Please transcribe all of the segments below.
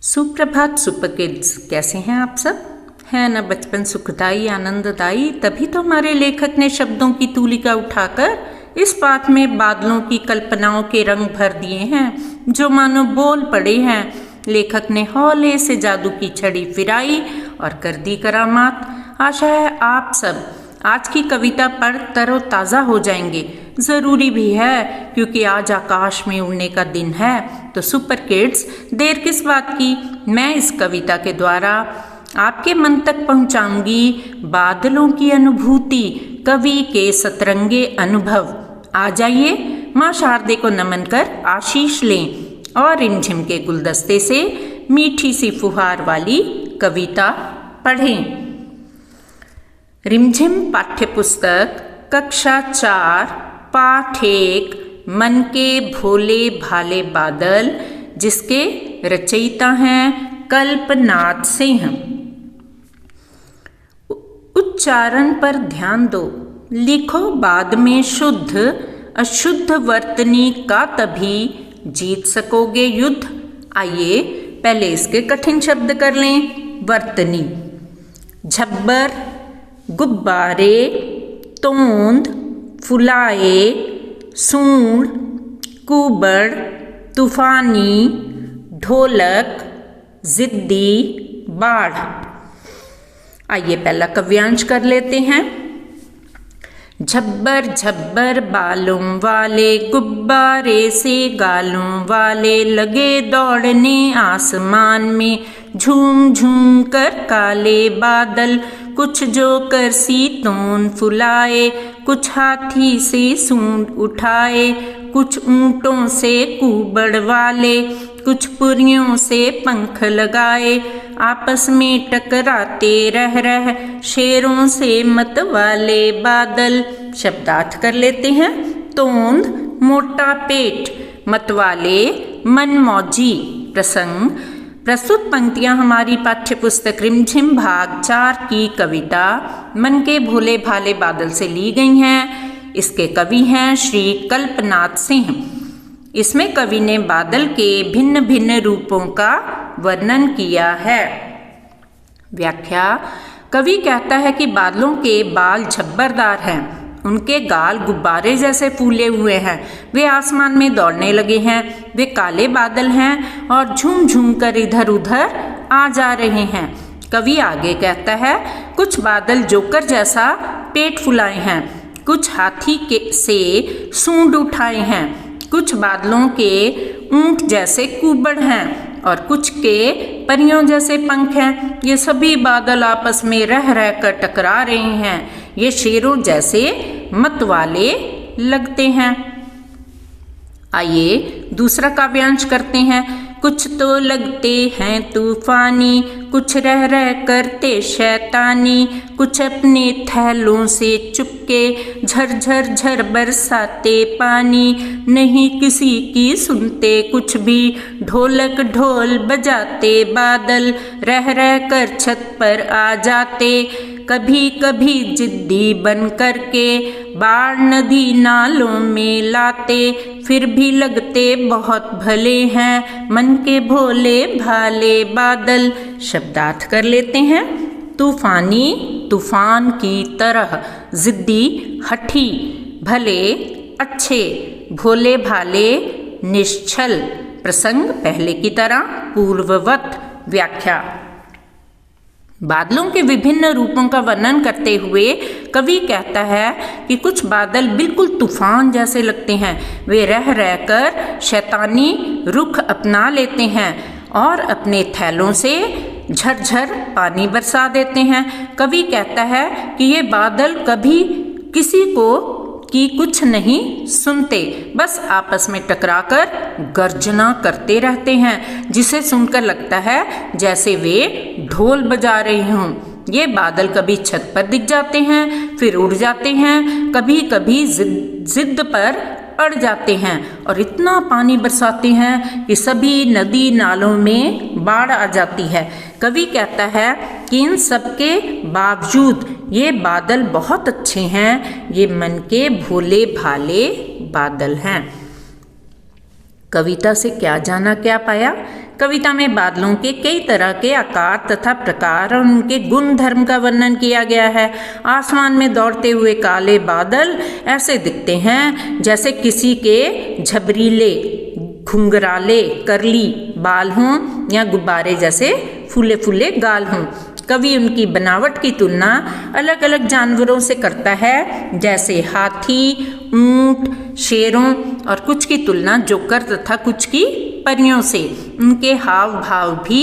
सुप्रभात super kids, कैसे हैं आप सब? है ना बचपन सुखदाई आनंददायी। तभी तो हमारे लेखक ने शब्दों की तूलिका उठाकर इस पाठ में बादलों की कल्पनाओं के रंग भर दिए हैं जो मानो बोल पड़े हैं। लेखक ने हौले से जादू की छड़ी फिराई और कर दी करामात। आशा है आप सब आज की कविता पढ़ तरोताज़ा हो जाएंगे। ज़रूरी भी है क्योंकि आज आकाश में उड़ने का दिन है। तो सुपर किड्स, देर किस बात की, मैं इस कविता के द्वारा आपके मन तक पहुंचाऊंगी बादलों की अनुभूति, कवि के सतरंगे अनुभव। आ जाइए, माँ शारदे को नमन कर आशीष लें और रिमझिम के गुलदस्ते से मीठी सी फुहार वाली कविता पढ़ें। रिमझिम पाठ्यपुस्तक कक्षा 4 पाठ 1 मन के भोले भाले बादल, जिसके रचयिता हैं कल्पनाथ सिंह। उच्चारण पर ध्यान दो। लिखो बाद में शुद्ध अशुद्ध वर्तनी का, तभी जीत सकोगे युद्ध। आइए पहले इसके कठिन शब्द कर लें। वर्तनी, झब्बर, गुब्बारे, तोंद, फुलाए, सूंड, कुबड़, तूफानी, ढोलक, जिद्दी, बाढ़। आइए पहला काव्यांश कर लेते हैं। झब्बर झब्बर बालों वाले, गुब्बारे से गालों वाले, लगे दौड़ने आसमान में, झूम झूम कर काले बादल, कुछ जोकर सी तोन फुलाए, कुछ हाथी से सूंड उठाए, कुछ ऊंटों से कुबड़ वाले, कुछ पुरियों से पंख लगाए, आपस में टकराते रह शेरों से मत वाले बादल। शब्दार्थ कर लेते हैं। तोंद, मोटा पेट, मतवाले, मनमौजी। प्रसंग, प्रस्तुत पंक्तियां हमारी पाठ्यपुस्तक रिमझिम भाग 4 की कविता मन के भोले भाले बादल से ली गई हैं। इसके कवि हैं श्री कल्पनाथ सिंह। इसमें कवि ने बादल के भिन्न भिन्न रूपों का वर्णन किया है। व्याख्या, कवि कहता है कि बादलों के बाल झब्बरदार हैं, उनके गाल गुब्बारे जैसे फूले हुए हैं, वे आसमान में दौड़ने लगे हैं, वे काले बादल हैं और झूम झूम कर इधर उधर आ जा रहे हैं। कवि आगे कहता है, कुछ बादल जोकर जैसा पेट फुलाए हैं, कुछ हाथी के से सूंड उठाए हैं, कुछ बादलों के ऊंट जैसे कुबड़ हैं और कुछ के परियों जैसे पंख हैं। ये सभी बादल आपस में रह कर टकरा रहे हैं। ये शेरों जैसे मतवाले लगते हैं। आइए दूसरा काव्यांश करते हैं। कुछ तो लगते हैं तूफानी, कुछ रह करते शैतानी, कुछ अपने थैलों से चुपके झरझर झर बरसाते पानी, नहीं किसी की सुनते कुछ भी, ढोलक ढोल बजाते बादल, रह कर छत पर आ जाते, कभी कभी जिद्दी बन करके बाढ़ नदी नालों में लाते, फिर भी लगते बहुत भले हैं मन के भोले भाले बादल। शब्दार्थ कर लेते हैं। तूफानी, तूफान की तरह, जिद्दी, हठी, भले, अच्छे, भोले भाले, निश्चल। प्रसंग पहले की तरह, पूर्ववत। व्याख्या, बादलों के विभिन्न रूपों का वर्णन करते हुए कवि कहता है कि कुछ बादल बिल्कुल तूफान जैसे लगते हैं, वे रह कर शैतानी रुख अपना लेते हैं और अपने थैलों से झरझर पानी बरसा देते हैं। कवि कहता है कि ये बादल कभी किसी को कि कुछ नहीं सुनते, बस आपस में टकराकर गर्जना करते रहते हैं, जिसे सुनकर लगता है जैसे वे ढोल बजा रहे हों। ये बादल कभी छत पर दिख जाते हैं, फिर उड़ जाते हैं, कभी कभी जिद पर अड़ जाते हैं और इतना पानी बरसाते हैं कि सभी नदी नालों में बाढ़ आ जाती है। कवि कहता है कि इन सब के बावजूद ये बादल बहुत अच्छे हैं, ये मन के भोले भाले बादल हैं। कविता से क्या जाना क्या पाया कविता में बादलों के कई तरह के आकार तथा प्रकार और उनके गुण धर्म का वर्णन किया गया है। आसमान में दौड़ते हुए काले बादल ऐसे दिखते हैं जैसे किसी के झबरीले, घुंघराले, करली बाल हों या गुब्बारे जैसे फूले फूले गाल हों। कवि उनकी बनावट की तुलना अलग अलग जानवरों से करता है, जैसे हाथी, ऊंट, शेरों, और कुछ की तुलना जोकर तथा कुछ की परियों से। उनके हाव भाव भी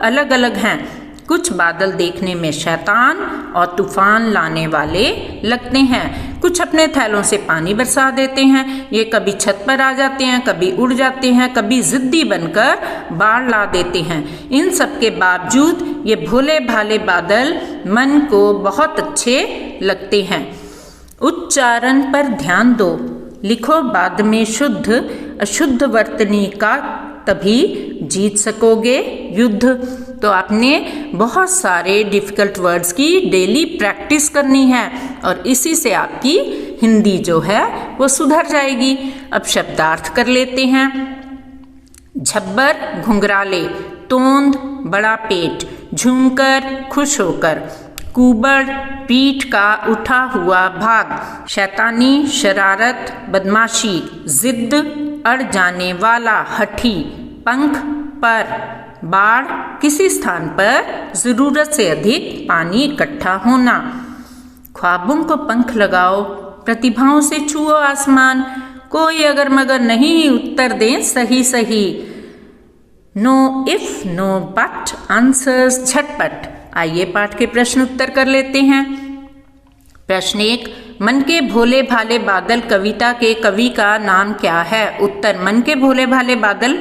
अलग अलग हैं। कुछ बादल देखने में शैतान और तूफान लाने वाले लगते हैं। कुछ अपने थैलों से पानी बरसा देते हैं। ये कभी छत पर आ जाते हैं, कभी उड़ जाते हैं, कभी जिद्दी बनकर बाढ़ ला देते हैं। इन सब के बावजूद ये भोले भाले बादल मन को बहुत अच्छे लगते हैं। उच्चारण पर ध्यान दो। लिखो बाद में शुद्ध अशुद्ध वर्तनी का, तभी जीत सकोगे युद्ध। तो आपने बहुत सारे डिफ़िकल्ट वर्ड्स की डेली प्रैक्टिस करनी है और इसी से आपकी हिंदी जो है वो सुधर जाएगी। अब शब्दार्थ कर लेते हैं। झब्बर घुंघराले, तोंद बड़ा पेट, झूमकर खुश होकर, कुबड़ पीठ का उठा हुआ भाग, शैतानी शरारत बदमाशी, जिद्द अड़ जाने वाला हठी, पंख पर, बाढ़ किसी स्थान पर ज़रूरत से अधिक पानी इकट्ठा होना। ख्वाबों को पंख लगाओ, प्रतिभाओं से छुओ आसमान, कोई अगर मगर नहीं उत्तर दें सही सही। No if no but answers झटपट। आइए पाठ के प्रश्न उत्तर कर लेते हैं। प्रश्न 1, मन के भोले भाले बादल कविता के कवि का नाम क्या है? उत्तर, मन के भोले भाले बादल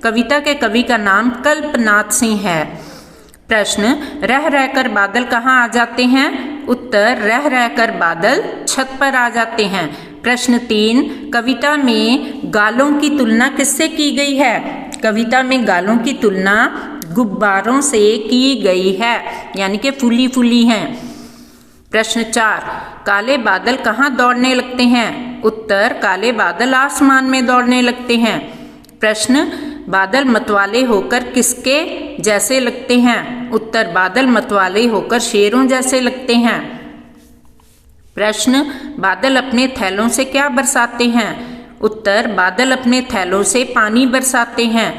कविता के कवि का नाम कल्पनाथ सिंह है। प्रश्न, रह रहकर बादल कहाँ आ जाते हैं? उत्तर, रह रहकर बादल छत पर आ जाते हैं। प्रश्न 3, कविता में गालों की तुलना किससे की गई है? कविता में गालों की तुलना गुब्बारों से की गई है, यानी कि फूली फूली हैं। प्रश्न 4, काले बादल कहाँ दौड़ने लगते हैं? उत्तर, काले बादल आसमान में दौड़ने लगते हैं। प्रश्न, बादल मतवाले होकर किसके जैसे लगते हैं? उत्तर, बादल मतवाले होकर शेरों जैसे लगते हैं। प्रश्न, बादल अपने थैलों से क्या बरसाते हैं? उत्तर, बादल अपने थैलों से पानी बरसाते हैं।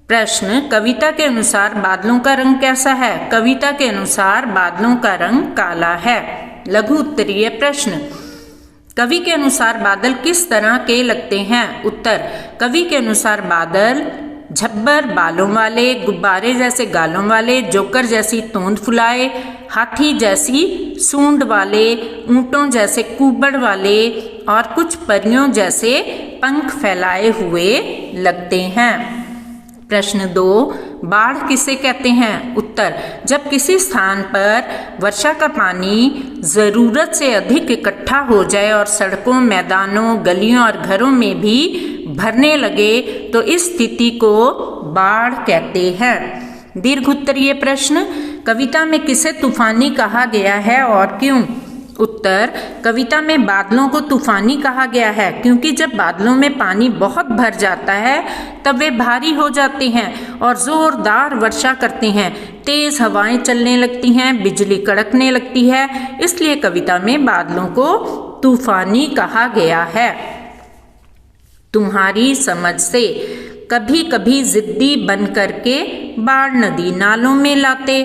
प्रश्न, कविता के अनुसार बादलों का रंग कैसा है? कविता के अनुसार बादलों का रंग काला है। लघु उत्तरीय प्रश्न, कवि के अनुसार बादल किस तरह के लगते हैं? उत्तर, कवि के अनुसार बादल झब्बर बालों वाले, गुब्बारे जैसे गालों वाले, जोकर जैसी तोंद फुलाए, हाथी जैसी सूंड वाले, ऊंटों जैसे कुबड़ वाले और कुछ परियों जैसे पंख फैलाए हुए लगते हैं। प्रश्न 2, बाढ़ किसे कहते हैं? उत्तर, जब किसी स्थान पर वर्षा का पानी ज़रूरत से अधिक इकट्ठा हो जाए और सड़कों, मैदानों, गलियों और घरों में भी भरने लगे तो इस स्थिति को बाढ़ कहते हैं। दीर्घ उत्तरीय प्रश्न, कविता में किसे तूफानी कहा गया है और क्यों? उत्तर, कविता में बादलों को तूफानी कहा गया है क्योंकि जब बादलों में पानी बहुत भर जाता है तब वे भारी हो जाते हैं और ज़ोरदार वर्षा करते हैं। तेज़ हवाएं चलने लगती हैं, बिजली कड़कने लगती है, इसलिए कविता में बादलों को तूफानी कहा गया है। तुम्हारी समझ से, कभी कभी जिद्दी बन करके बाढ़ नदी नालों में लाते।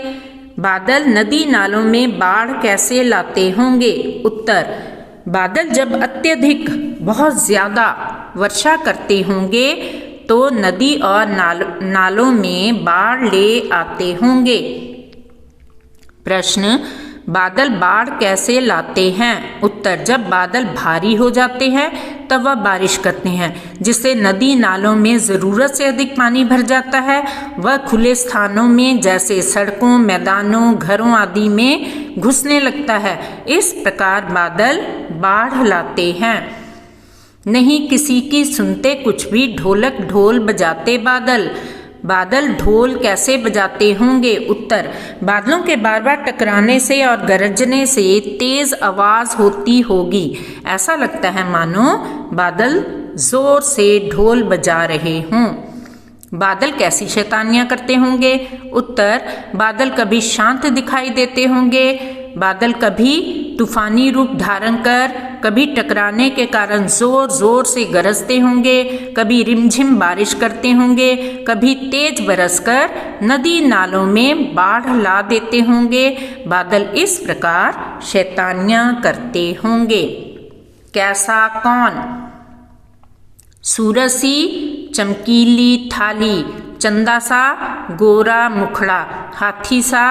बादल नदी नालों में बाढ़ कैसे लाते होंगे? उत्तर, बादल जब अत्यधिक बहुत ज़्यादा वर्षा करते होंगे तो नदी और नालों में बाढ़ ले आते होंगे। प्रश्न, बादल बाढ़ कैसे लाते हैं? उत्तर, जब बादल भारी हो जाते हैं तब वह बारिश करते हैं जिससे नदी नालों में ज़रूरत से अधिक पानी भर जाता है। वह खुले स्थानों में जैसे सड़कों, मैदानों, घरों आदि में घुसने लगता है। इस प्रकार बादल बाढ़ लाते हैं। नहीं किसी की सुनते कुछ भी, ढोलक ढोल बजाते बादल। बादल ढोल कैसे बजाते होंगे? उत्तर, बादलों के बार बार टकराने से और गरजने से तेज आवाज़ होती होगी। ऐसा लगता है मानो बादल जोर से ढोल बजा रहे हों। बादल कैसी शैतानियां करते होंगे? उत्तर, बादल कभी शांत दिखाई देते होंगे, बादल कभी तूफानी रूप धारण कर, कभी टकराने के कारण जोर जोर से गरजते होंगे, कभी रिमझिम बारिश करते होंगे, कभी तेज बरसकर नदी नालों में बाढ़ ला देते होंगे। बादल इस प्रकार शैतानियां करते होंगे। कैसा कौन? सूरज सी चमकीली थाली, चंदा सा गोरा मुखड़ा, हाथी सा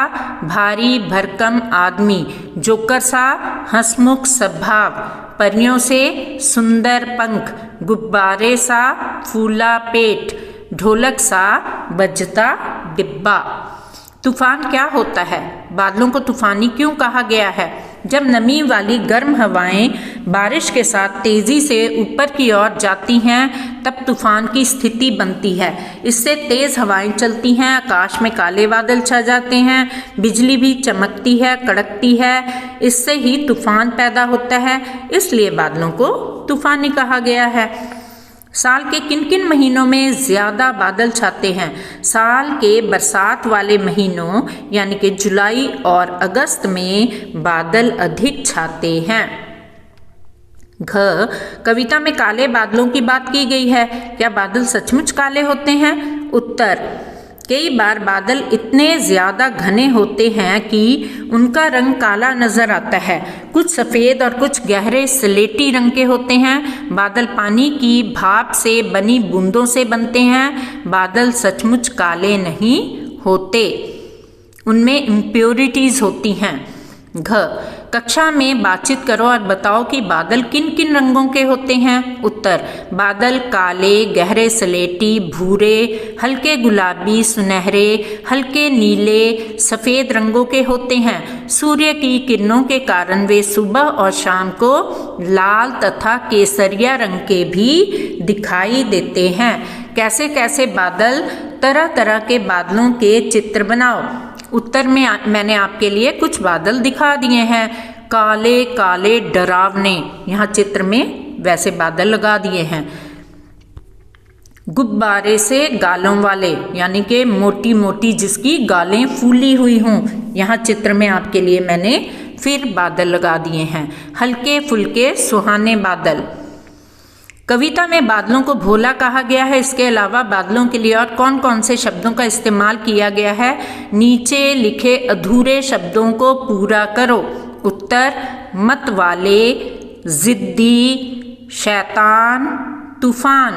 भारी भरकम आदमी, जोकर सा हंसमुख स्वभाव, परियों से सुंदर पंख, गुब्बारे सा फूला पेट, ढोलक सा बजता डिब्बा। तूफान क्या होता है? बादलों को तूफानी क्यों कहा गया है? जब नमी वाली गर्म हवाएं बारिश के साथ तेजी से ऊपर की ओर जाती हैं तब तूफान की स्थिति बनती है। इससे तेज हवाएं चलती हैं, आकाश में काले बादल छा जाते हैं, बिजली भी चमकती है, कड़कती है, इससे ही तूफान पैदा होता है। इसलिए बादलों को तूफानी कहा गया है। साल के किन किन महीनों में ज़्यादा बादल छाते हैं? साल के बरसात वाले महीनों यानी कि जुलाई और अगस्त में बादल अधिक छाते हैं। घ, कविता में काले बादलों की बात की गई है। क्या बादल सचमुच काले होते हैं? उत्तर, कई बार बादल इतने ज़्यादा घने होते हैं कि उनका रंग काला नज़र आता है। कुछ सफ़ेद और कुछ गहरे स्लेटी रंग के होते हैं। बादल पानी की भाप से बनी बूंदों से बनते हैं। बादल सचमुच काले नहीं होते, उनमें इम्प्योरिटीज़ होती हैं। घ, कक्षा में बातचीत करो और बताओ कि बादल किन किन रंगों के होते हैं। उत्तर, बादल काले, गहरे स्लेटी, भूरे, हल्के गुलाबी, सुनहरे, हल्के नीले, सफ़ेद रंगों के होते हैं। सूर्य की किरणों के कारण वे सुबह और शाम को लाल तथा केसरिया रंग के भी दिखाई देते हैं। कैसे कैसे बादल? तरह तरह के बादलों के चित्र बनाओ। उत्तर में मैंने आपके लिए कुछ बादल दिखा दिए हैं। काले काले डरावने, यहाँ चित्र में वैसे बादल लगा दिए हैं। गुब्बारे से गालों वाले, यानी कि मोटी मोटी जिसकी गालें फूली हुई हों, यहाँ चित्र में आपके लिए मैंने फिर बादल लगा दिए हैं। हल्के फुल्के सुहाने बादल। कविता में बादलों को भोला कहा गया है। इसके अलावा बादलों के लिए और कौन कौन से शब्दों का इस्तेमाल किया गया है? नीचे लिखे अधूरे शब्दों को पूरा करो। उत्तर, मत वाले, जिद्दी, शैतान, तूफान।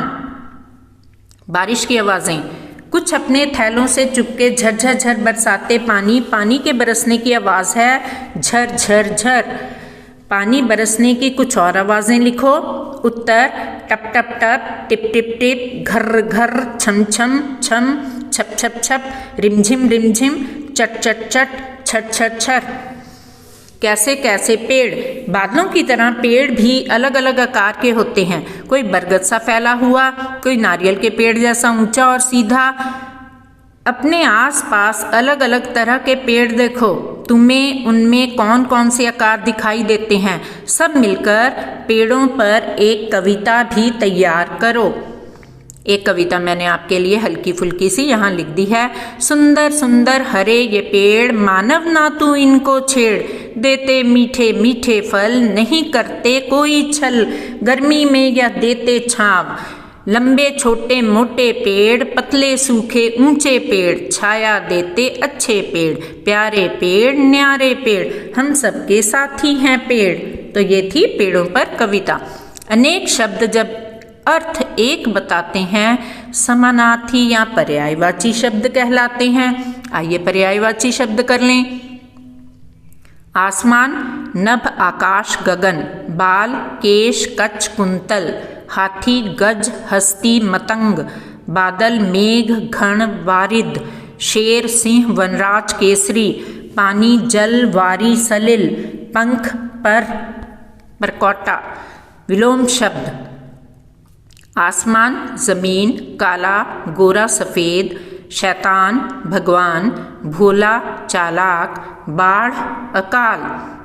बारिश की आवाज़ें। कुछ अपने थैलों से चुपके झरझर झर बरसाते पानी। पानी के बरसने की आवाज़ है झर झर झर। पानी बरसने की कुछ और आवाज़ें लिखो। उत्तर, टप टप टप, टिप टिप टिप, घर घर, छम छम छम, छप छप छप, रिमझिम रिमझिम, चट चट चट, छट छट छट। कैसे कैसे पेड़। बादलों की तरह पेड़ भी अलग अलग आकार के होते हैं। कोई बरगद सा फैला हुआ, कोई नारियल के पेड़ जैसा ऊंचा और सीधा। अपने आसपास अलग अलग तरह के पेड़ देखो, तुम्हें उनमें कौन कौन से आकार दिखाई देते हैं। सब मिलकर पेड़ों पर एक कविता भी तैयार करो। एक कविता मैंने आपके लिए हल्की फुल्की सी यहाँ लिख दी है। सुंदर सुंदर हरे ये पेड़, मानव ना तू इनको छेड़, देते मीठे मीठे फल, नहीं करते कोई छल, गर्मी में या देते छाँव। लंबे छोटे मोटे पेड़, पतले सूखे ऊंचे पेड़, छाया देते अच्छे पेड़, प्यारे पेड़ न्यारे पेड़, हम सबके साथी हैं पेड़। तो ये थी पेड़ों पर कविता। अनेक शब्द जब अर्थ एक बताते हैं, समानार्थी या पर्यायवाची शब्द कहलाते हैं। आइए पर्यायवाची शब्द कर लें। आसमान, नभ, आकाश, गगन। बाल, केश, कच्छ, कुंतल। हाथी, गज, हस्ती, मतंग। बादल, मेघ, घण, वारिद। शेर, सिंह, वनराज, केसरी। पानी, जल, वारी, सलिल। पंख, पर, परकोटा। विलोम शब्द। आसमान, जमीन, काला, गोरा, सफ़ेद। शैतान, भगवान। भोला, चालाक। बाढ़, अकाल।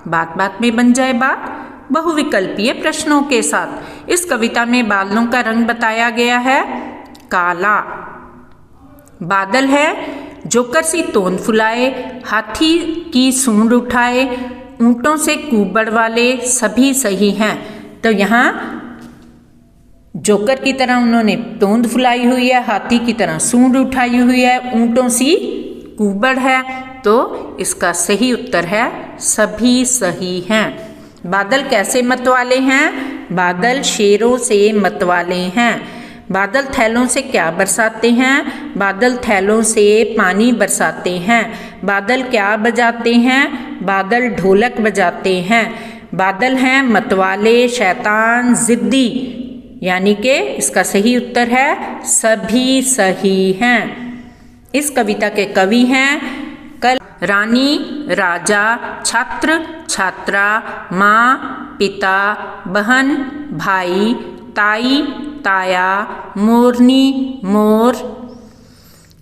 बात बात में बन जाए बात, बहुविकल्पीय प्रश्नों के साथ। इस कविता में बादलों का रंग बताया गया है काला। बादल है, जोकर सी तोंद फुलाए, हाथी की सूंड उठाए, ऊंटों से कुबड़ वाले सभी सही हैं। तो यहाँ जोकर की तरह उन्होंने तोंद फुलाई हुई है, हाथी की तरह सूंड उठाई हुई है, ऊंटों सी कुबड़ है। तो इसका सही उत्तर है सभी सही हैं। बादल कैसे मतवाले हैं? बादल शेरों से मतवाले हैं। बादल थैलों से क्या बरसाते हैं? बादल थैलों से पानी बरसाते हैं। बादल क्या बजाते हैं? बादल ढोलक बजाते हैं। बादल हैं मतवाले, शैतान, जिद्दी, यानी कि इसका सही उत्तर है सभी सही हैं। इस कविता के कवि हैं कल रानी, राजा, छात्र, छात्रा, माँ, पिता, बहन, भाई, ताई, ताया, मोरनी, मोर,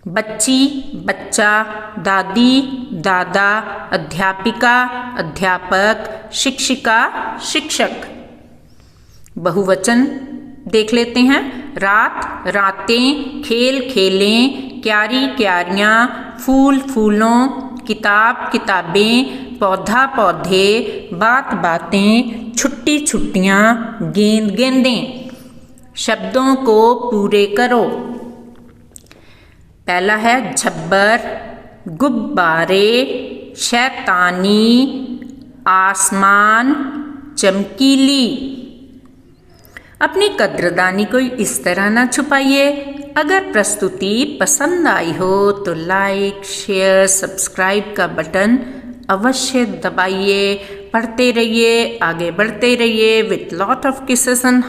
बच्ची, बच्चा, दादी, दादा, अध्यापिका, अध्यापक, शिक्षिका, शिक्षक। बहुवचन देख लेते हैं। रात, रातें, खेल, खेलें, क्यारी, क्यारियाँ, फूल, फूलों, किताब, किताबें, पौधा, पौधे, बात, बातें, छुट्टी, छुट्टियाँ, गेंद, गेंदें। शब्दों को पूरे करो। पहला है झब्बर, गुब्बारे, शैतानी, आसमान, चमकीली। अपनी कद्रदानी को इस तरह ना छुपाइए। अगर प्रस्तुति पसंद आई हो तो लाइक, शेयर, सब्सक्राइब का बटन अवश्य दबाइए। पढ़ते रहिए, आगे बढ़ते रहिए। With lot of kisses and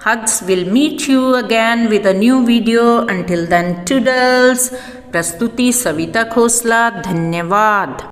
hugs will meet you again with a new video. Until then, toodles. प्रस्तुति सविता खोसला। धन्यवाद।